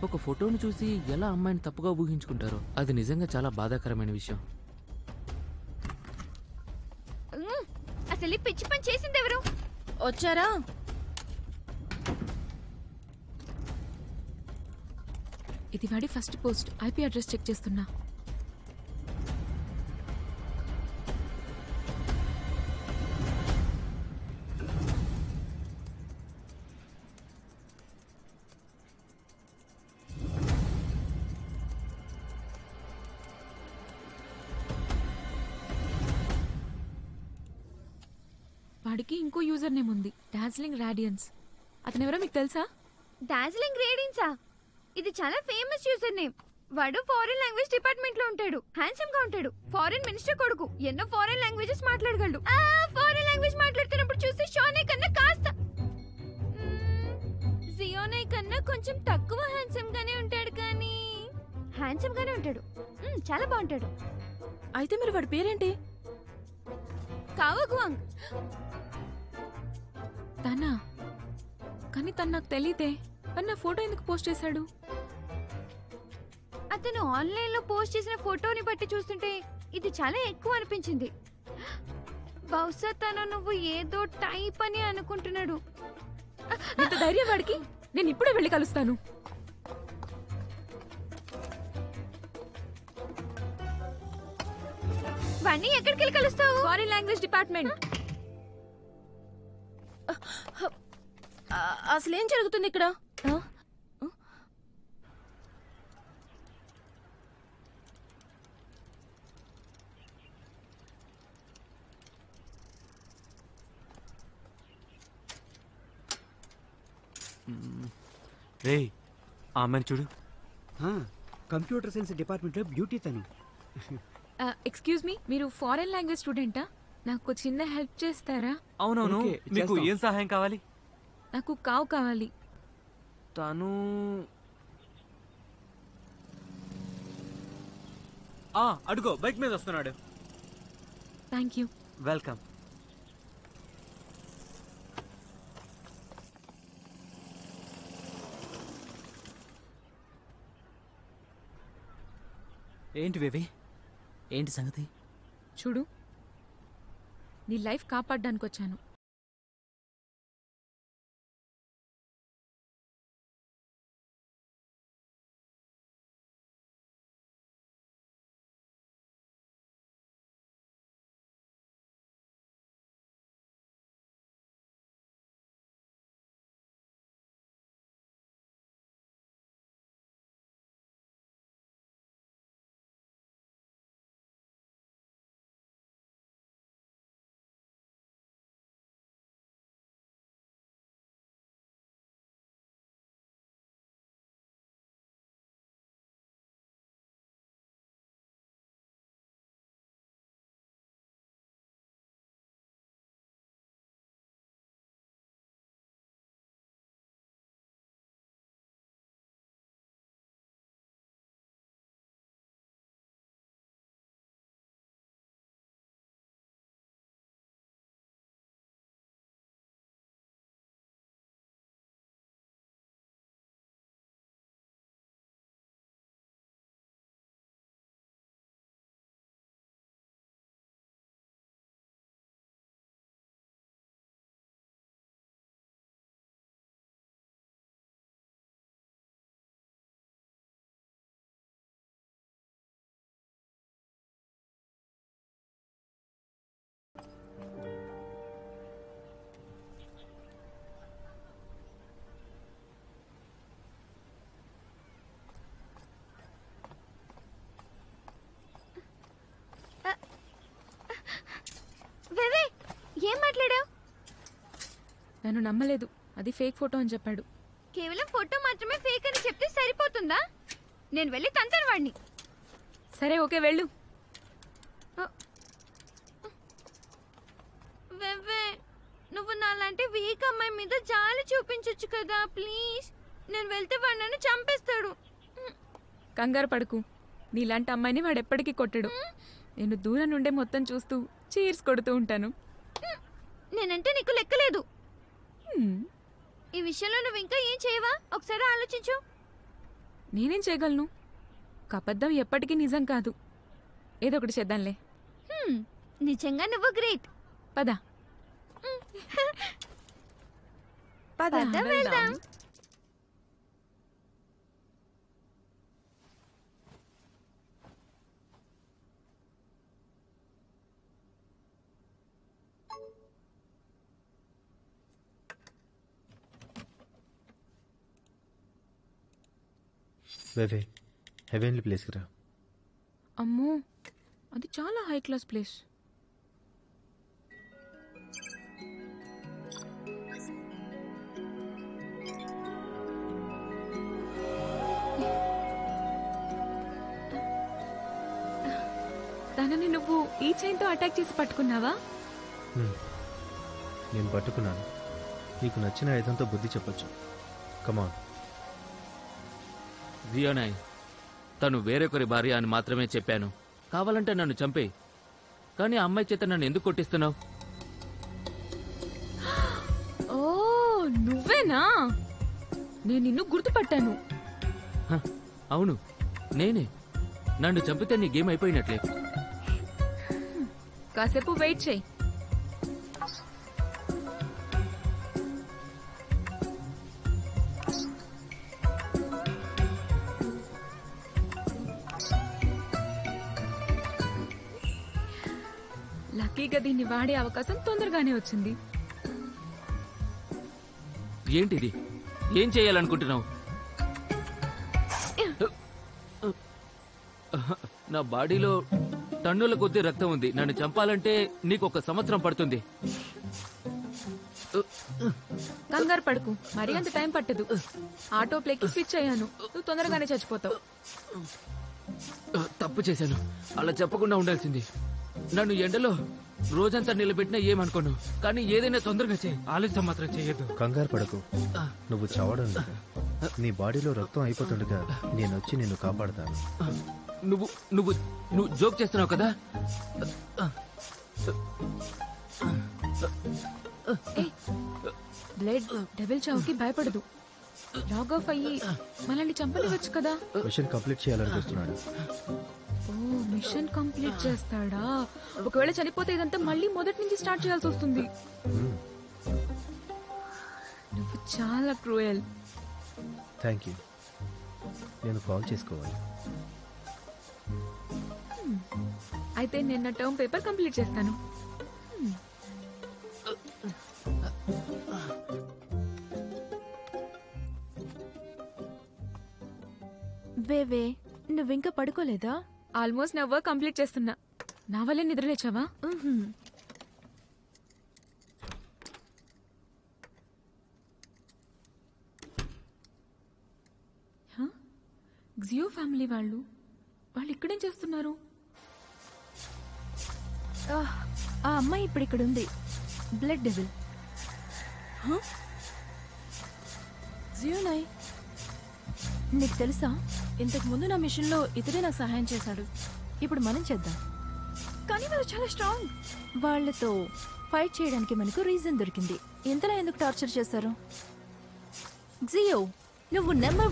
ఒక ఫోటోను చూసి ఎలా అమ్మాయిని తప్పుగా ఊహించుకుంటారో అది నిజంగా చాలా బాధాకరమైన విషయం. అసలు ఈ పిచ్చి పని చేసింది ఎవరు? వచ్చారా? ఇది వాడి first post. IP address check చేస్తున్నా. వాడికి ఇంకో యూజర్ నేమ్ ఉంది, డార్జిలింగ్ రాడియన్స్. అతను ఎవరో మీకు తెలుసా? డార్జిలింగ్ రేడియన్సా? ఇది చాలా ఫేమస్ యూజర్ నేమ్. వాడు ఫారిన్ లాంగ్వేజ్ డిపార్ట్మెంట్ లో ఉంటాడు. హ్యాండ్సమ్ గా ఉంటాడు. ఫారిన్ మినిస్టర్ కొడుకు. ఎన్నో ఫారిన్ లాంగ్వేజెస్ మాట్లాడగలడు. ఫారిన్ లాంగ్వేజ్ మాట్లాడుతున్నప్పుడు చూస్తే షానే కన్నా కాస్త జియోనే కన్నా కొంచెం తక్కువ హ్యాండ్సమ్ గానే ఉంటాడు. కానీ హ్యాండ్సమ్ గానే ఉంటాడు. చాలా బాగుంటాడు. అయితే మరి వాడి పేరేంటి? కావగువాంగ్. తనా? కానీ తను నాకు తెలియదే. మరి నా ఫోటో ఎందుకు పోస్ట్ చేశాడు? అతను ఆన్లైన్ లో పోస్ట్ చేసిన ఫోటోని బట్టి చూస్తుంటే ఇది చాలా ఎక్కువ అనిపించింది. బహుశా తను నువ్వు ఏదో టైప్ అని అనుకుంటున్నాడు. ఎంత ధైర్యం వాడికి! నేను ఇప్పుడే వెళ్ళి కలుస్తాను. వాణ్ణి ఎక్కడికి వెళ్ళి కలుస్తావు? Foreign language department. అసలేం జరుగుతుంది ఇక్కడ? రే ఆమెను చూడు. కంప్యూటర్ సైన్స్ డిపార్ట్మెంట్లో బ్యూటీ తను. ఎక్స్క్యూజ్ మీ, మీరు ఫారిన్ లాంగ్వేజ్ స్టూడెంటా? నాకు చిన్న హెల్ప్ చేస్తారా? అవునవును, ఓకే, మీకు చేస్తాం. ఏం సహాయం కావాలి? నాకు కావు కావాలి. తను అడుగో బైక్ మీద వస్తున్నాడు. Thank you. వెల్కమ్. ఏంటి బేబీ, ఏంటి సంగతి? చూడు, నీ లైఫ్ కాపాడడానికి వచ్చాను. ఏం మాట్లాడావు? నన్ను నమ్మలేదు. అది ఫేక్ ఫోటో అని చెప్పాడు. కేవలం ఫోటో మాత్రమే ఫేక్ అని చెప్తే సరిపోతుందా? నేను వెళ్ళి తంతాను వాడిని. సరే, ఓకే, వెళ్ళు. నువ్వు నాలాంటి వీక్ అమ్మాయి మీద జాలి చూపించొచ్చు కదా ప్లీజ్. నేను వెళ్తే వాడు నన్ను చంపేస్తాడు. కంగారు పడుకు. నీలాంటి అమ్మాయిని వాడు ఎప్పటికీ కొట్టడు. నేను దూరం నుండే మొత్తం చూస్తూ చీర్స్ కొడుతూ ఉంటాను. నేనంటే నీకు లెక్కలేదు. ఈ విషయంలో నువ్వు ఇంకా ఏం చేయవా? ఒకసారి ఆలోచించు. నేనేం చేయగలను? ఒక అబద్ధం ఎప్పటికీ నిజం కాదు. ఏదో ఒకటి చేద్దాంలే. నిజంగా నువ్వు గ్రేట్. పద పద వెళ్దాం. వేవే హెవెన్లీ ప్లేస్కి రా. అమ్మో, అది చాలా హై క్లాస్ ప్లేస్. తనని నువ్వు ఈ చైన్తో అటాక్ చేసి పట్టుకున్నావా? నేను పట్టుకున్నాను. నీకు నచ్చిన ఐదంతో బుద్ధి చెప్పొచ్చు. కమాన్. జియోనాయ్, తను వేరొకరి భార్య అని మాత్రమే చెప్పాను. కావాలంటే నన్ను చంపే, కానీ ఆ అమ్మాయి చేత నన్ను ఎందుకు కొట్టిస్తున్నావు? ఓ, నువ్వేనా? నేను నిన్ను గుర్తుపట్టాను. అవును, నేనే. నన్ను చంపితే నీ గేమ్ అయిపోయినట్లే. కాసేపు వెయిట్ చేయి. లక్కీగా దీన్ని వాడే అవకాశం తొందరగానే వచ్చింది. ఏంటిది? ఏం చేయాలనుకుంటున్నావు? నా బాడీలో టన్నుల కొద్ది రక్తం ఉంది. నన్ను చంపాలంటే నీకు 1 సంవత్సరం పడుతుంది. కంగారు పడుకు, మరి అంత టైం పట్టదు. ఆటో ప్లేకి స్విచ్ అయ్యాను. నువ్వు తొందరగానే చచ్చిపోతావు. తప్పు చేశాను. అలా చెప్పకుండా ఉండాల్సింది. నన్ను ఎండలో రోజంతా నిలబెట్టినా ఏమనుకోను, కానీ ఏదైనా తొందరగా చేయి. ఆలస్యం మాత్రం చేయొద్దు. కంగారు పడకు, నువ్వు చావడం లేదు. నీ బాడీలో రక్తం అయిపోతుండగా నేను వచ్చి నిన్ను కాపాడతాను. నువ్వు నువ్వు నువ్వు జోక్ చేస్తున్నావు కదా? బ్లడ్ డెవిల్ చావుకి భయపడదు. లాగ్ ఆఫ్ అయ్యి మనల్ని చంపనివచ్చు కదా. మిషన్ కంప్లీట్ చేయాలనిపిస్తున్నాడు. ఓ, మిషన్ కంప్లీట్ చేస్తాడా? ఒకవేళ చనిపోతే ఇదంతా మళ్ళీ మొదటి నుంచి స్టార్ట్ చేయాల్సి వస్తుంది. నువ్వు చాలా క్రూయల్. Thank you. నేను కాల్ చేసుకోవాలి. అయితే నేను నా టర్మ్ పేపర్ కంప్లీట్ చేస్తాను. వేవే, నువ్వింకా పడుకోలేదా? ఆల్మోస్ట్ నా వర్క్ కంప్లీట్ చేస్తున్నా. నా వల్లే నిద్రలేచావా? జియో ఫ్యామిలీ వాళ్ళు ఇక్కడేం చేస్తున్నారు? ఆ అమ్మాయి ఇప్పుడు ఇక్కడ ఉంది. Blood devil. జియోనాయ్, నీకు తెలుసా, ఇంతకు ముందు నా మిషన్ లో ఇతడే నాకు సహాయం చేశాడు. ఇప్పుడు మనం చేద్దాం. కానీ వాళ్ళు చాలా స్ట్రాంగ్. వాళ్ళతో ఫైట్ చేయడానికి మనకు రీజన్ దొరికింది. ఇంతలా ఎందుకు టార్చర్ చేశారు? జియో, నువ్వు నెంబర్